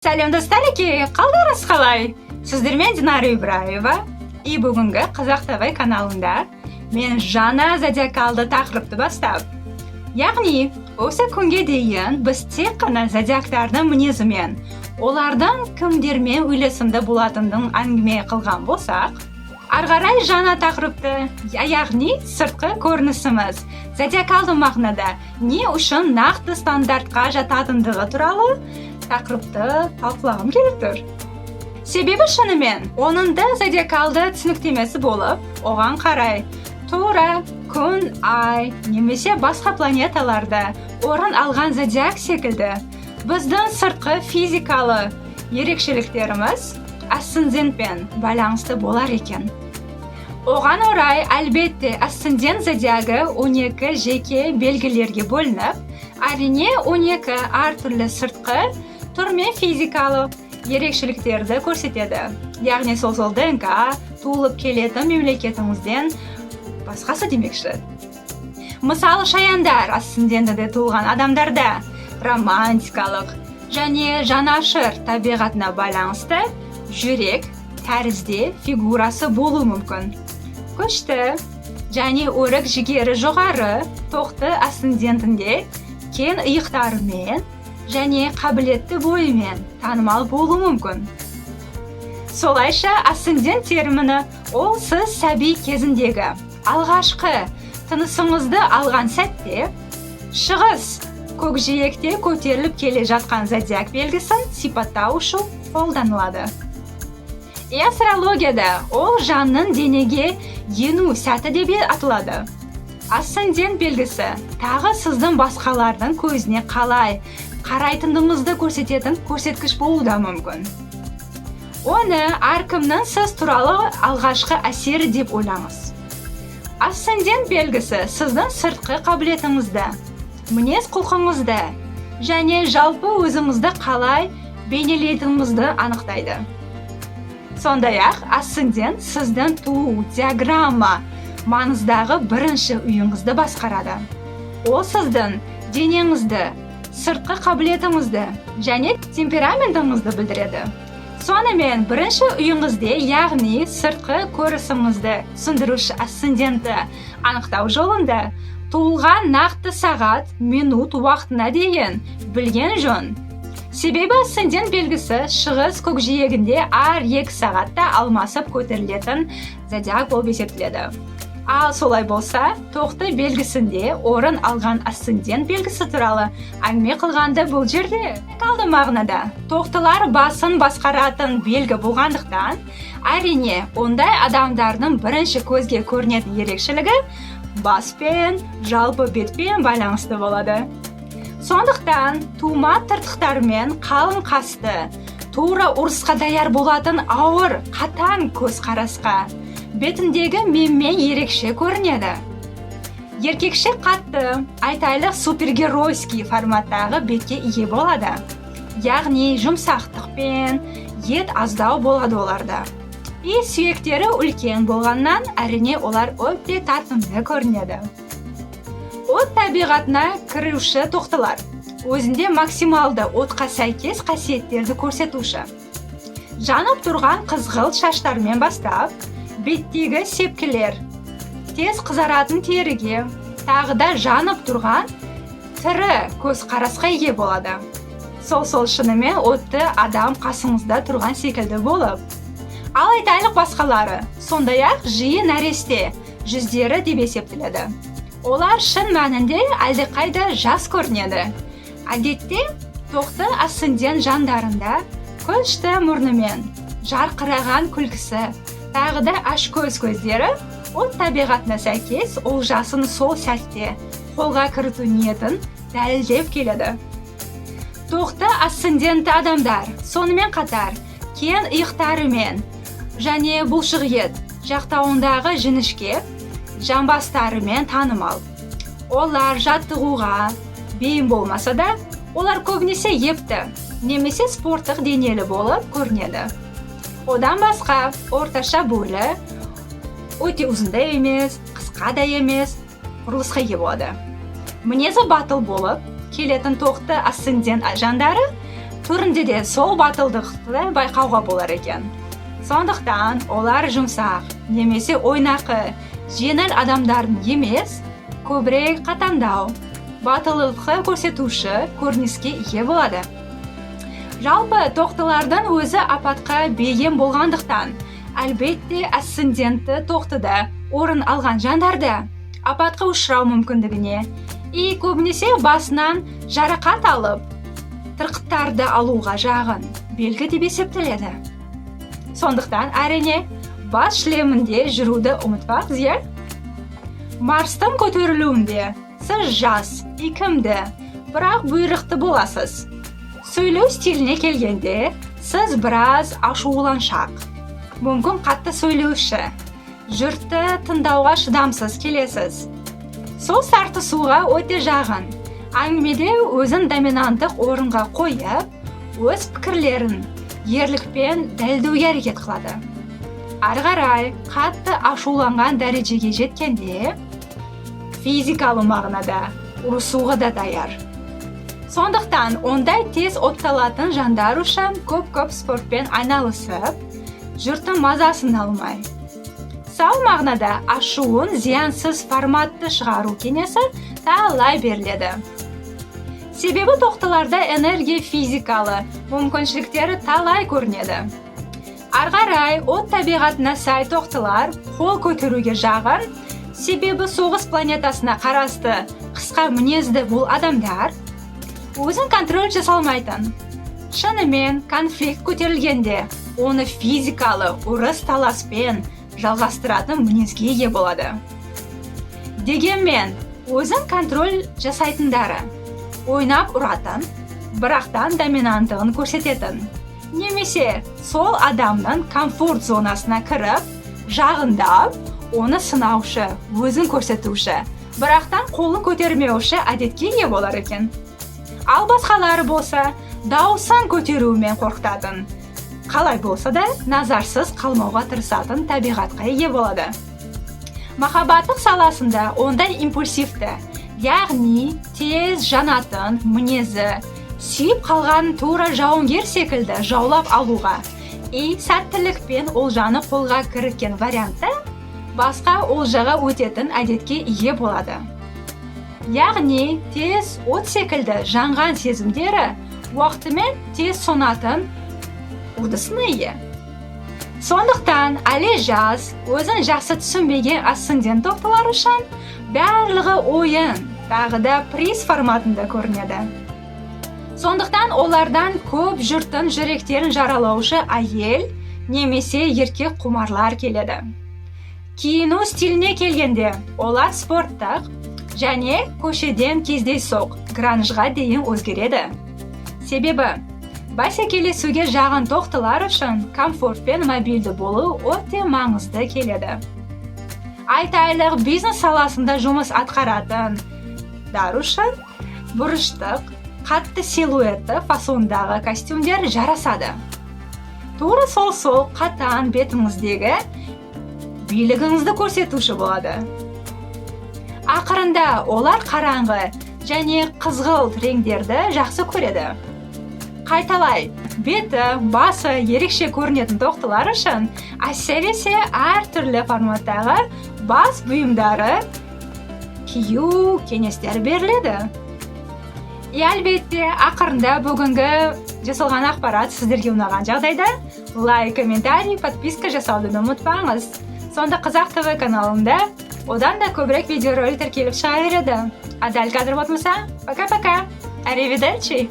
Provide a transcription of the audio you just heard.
Сәлем достарики, қалдарыңыз қалай? Сіздермен Динара Ибраева. И бүгінгі Қазақ ТВ каналында мен жаңа зодиакалды тақырыпты бастап. Яғни, осы күнге дейін біз тек қана зодиактардың мінезімен, олардың кімдермен үйлесімді болатындығын әңгіме қылған болсақ, арғарай жаңа тақырыпты, яғни сыртқы көрінісіміз, зодиакалды мағынада не үшін нақты стандартқа жататындығы туралы тақырыпты талқылағым келіп тұр. Себебі шынымен, оның да зодиакалды түсініктемесі болып, оған қарай тура күн, ай, немесе басқа планеталарда орын алған зодиак секілді біздің сыртқы физикалы ерекшеліктеріміз асцендентпен байланысты болар екен. Оған орай, әлбетте, асцендент зодиагы 12 жеке белгілерге бөлініп, әрине 12 әртүрлі сыртқы түрмен физикалық ерекшеліктерді көрсетеді. Яғни сол ДНК туылып келетін мемлекетімізден басқасы демекші. Мысалы, шаяндар асцендентінде туылған адамдарда романтикалық және жанашыр табиғатына байланысты жүрек тәрізде фигурасы болуы мүмкін. Күшті және өрік жігері жоғары тоқты асцендентінде кен иықтарымен және қабілетті бойымен танымал болуы мүмкін. Солайша асцендент терміні ол сіз сәби кезіндегі алғашқы тынысыңызды алған сәтте шығыс көкжиекте көтеріліп келе жатқан зодиак белгісін сипаттау үшін қолданылады. Астрологияда ол жанның денеге ену сәті деп аталады. Асцендент белгісі тағы сіздің басқалардың көзіне қалай қарайтындығыңызды көрсететін көрсеткіш болуы да мүмкін. Оны әркімнің сіз туралы алғашқы әсері деп ойлаңыз. Асцендент белгісі сіздің сыртқы қабілетіңізді, мінез құлқыңызды және жалпы өзіңізді қалай бейнелейтініңізді анықтайды. Сондай-ақ, асцендент сіздің туу диаграмма маңыздағы бірінші үйіңізді басқарады. Ол сіздің денеңізді, сыртқы қабілетіңізді және темпераментіңізді білдіреді. Сонымен бірінші үйіңізде, яғни сыртқы көрісіңізді түсіндіруші асцендентті анықтау жолында туылған нақты сағат, минут уақытына дейін білген жөн. Себебі асцендент белгісі шығыс көкжиегінде әр 2 сағатта алмасып көтерілетін зодиак болып есептеледі. Ал солай болса, тоқты белгісінде орын алған асцендент белгісі туралы әңгіме қылғанды бұл жерде. Қалды мағынада, тоқтылар басын басқаратын белгі болғандықтан, әрине, ондай адамдардың бірінші көзге көрінетін ерекшелігі баспен, жалпы бетпен байланысты болады. Сондықтан, тума тыртықтармен қалың қасты, тура ұрысқа даяр болатын ауыр, қатаң көзқарасқа, бетіндегі менмен ерекше көрінеді. Еркекше қатты, айтайлық супергеройский форматтағы бетке ие болады. Яғни жұмсақтықпен, ет аздау болады оларда. И сүйектері үлкен болғаннан, әрине олар өте тартымды көрінеді. От табиғатына кіруші тоқтылар, өзінде максималды отқа сәйкес қасиеттерді көрсетуші. Жанып тұрған қызғылт шаштармен бастап, беттегі сепкілер, тез қызаратын теріге, тағы да жанып тұрған тірі көзқарасқа ие болады. Сол шынымен отты адам қасыңызда тұрған секілді болып. Ал айтайлық басқалары, сондай-ақ жиі нәресте жүздері деп есептеледі. Олар шын мәнінде әлдеқайда жас көрінеді. Әдетте, тоқты асцендент жандарында күшті мұрнымен, жарқыраған күлкісі, тағы да ашкөз көздері от табиғатына сәйкес олжасын сол сәтте қолға кіріту ниетін дәлелдеп келеді. Тоқты асцендентті адамдар сонымен қатар кен иықтарымен және бұлшықет жақтауындағы жіңішке жамбастарымен танымал. Олар жаттығуға бейім болмаса да, олар көбінесе епті, немесе спорттық денелі болып көрінеді. Одан басқа орташа бойлы, өте ұзын да емес, қысқа да емес, құрылысқа ие болады. Мінезі батыл болып, келетін тоқты асцендент жандары түрінде де сол батылдықты байқауға болар екен. Сондықтан олар жұмсақ немесе ойнақы, жеңіл адамдардың емес, көбірек қатаңдау, батылдықты көрсетуші көрініске ие болады. Жалпы тоқтылардың өзі апатқа бейім болғандықтан, әлбетте асцендентті тоқтыда орын алған жандарда апатқа ұшырау мүмкіндігіне, көбінесе басынан жарақат алып, тырқыттарды алуға жағын белгі деп есептеледі. Сондықтан әрине бас шлемінде жүруді ұмытпаңыз, иә? Марстың көтерілуінде сіз жас, икемді, бірақ бұйрықты боласыз. Сөйлеу стиліне келгенде сіз біраз ашуланшақ, мүмкін қатты сөйлеуші, жұртты тыңдауға шыдамсыз келесіз. Сол тартысуға өте жағын, әңгімеде өзін доминанттық орынға қойып, өз пікірлерін ерлікпен дәлелдеуге әрекет қылады. Ары қарай қатты ашуланған дәрежеге жеткенде физикалы мағынада ұрысуға да даяр. Сондықтан ондай тез отталатын жандар үшін көп спортпен айналысып, жұрттың мазасын алмай. Сау мағынада ашуын зиянсыз форматты шығару кеңесі талай беріледі. Себебі тоқтыларда энергия физикалы мүмкіншіліктері талай көрінеді. Ары қарай от табиғатына сай тоқтылар қол көтеруге жағын, себебі соғыс планетасына қарасты қысқа мінезді бұл адамдар өзін контроль жасалмайтын. Шынымен конфликт көтерілгенде оны физикалы ұрыс таласпен жалғастыратын мінезге ие болады. Дегенмен өзін контроль жасайтындары ойнап ұратын, бірақтан доминанттығын көрсететін, немесе сол адамның комфорт зонасына кіріп, жағындап, оны сынаушы, өзін көрсетуші, бірақтан қолын көтермеуші әдетке ие болар екен. Ал басқалары болса, дауысын көтеруімен қорқытатын, қалай болса да назарсыз қалмауға тырысатын табиғатқа ие болады. Махаббаттық саласында ондай импульсивті, яғни тез жанатын мінезі, сүйіп қалған тура жауынгер секілді жаулап алуға, сәттілікпен олжаны қолға кіріккен вариантта басқа олжаға өтетін әдетке ие болады. Яғни тез от секілді жанған сезімдері уақытымен тез сонатын үрдісіне ие. Сондықтан әлі жас, өзін жақсы түсінбеген асцендент тоқтылар үшін барлығы ойын, тағы да приз форматында көрінеді. Сондықтан олардан көп жұрттың жүректерін жаралаушы әйел немесе еркек құмарлар келеді. Киіну стиліне келгенде олар спорттық және көшеден кездейсоқ гранжға дейін өзгереді. Себебі бәсекелесуге жағын тоқтылар үшін комфорт пен мобильді болу өте маңызды келеді. Айтайлық бизнес саласында жұмыс атқаратын үшін бұрыштық, қатты силуетті фасондағы костюмдер жарасады. Тура сол қатан бетіңіздегі билігіңізді көрсетуші болады. Ақырында олар қараңғы және қызғылт реңдерді жақсы көреді. Қайталай, беті, басы ерекше көрінетін тоқтылар үшін әсіресе әртүрлі форматтағы бас бұйымдары кию кеңестер беріледі. Әлбетте, ақырында бүгінгі жасалған ақпарат сіздерге ұнаған жағдайда лайк, комментарий, подписка жасауды ұмытпаңыз. Сонда Қазақ ТВ каналында одан да көбірек видеороликтер келіп шыға береді. А дәл қазір болмаса, пока-пока. Arrivederci.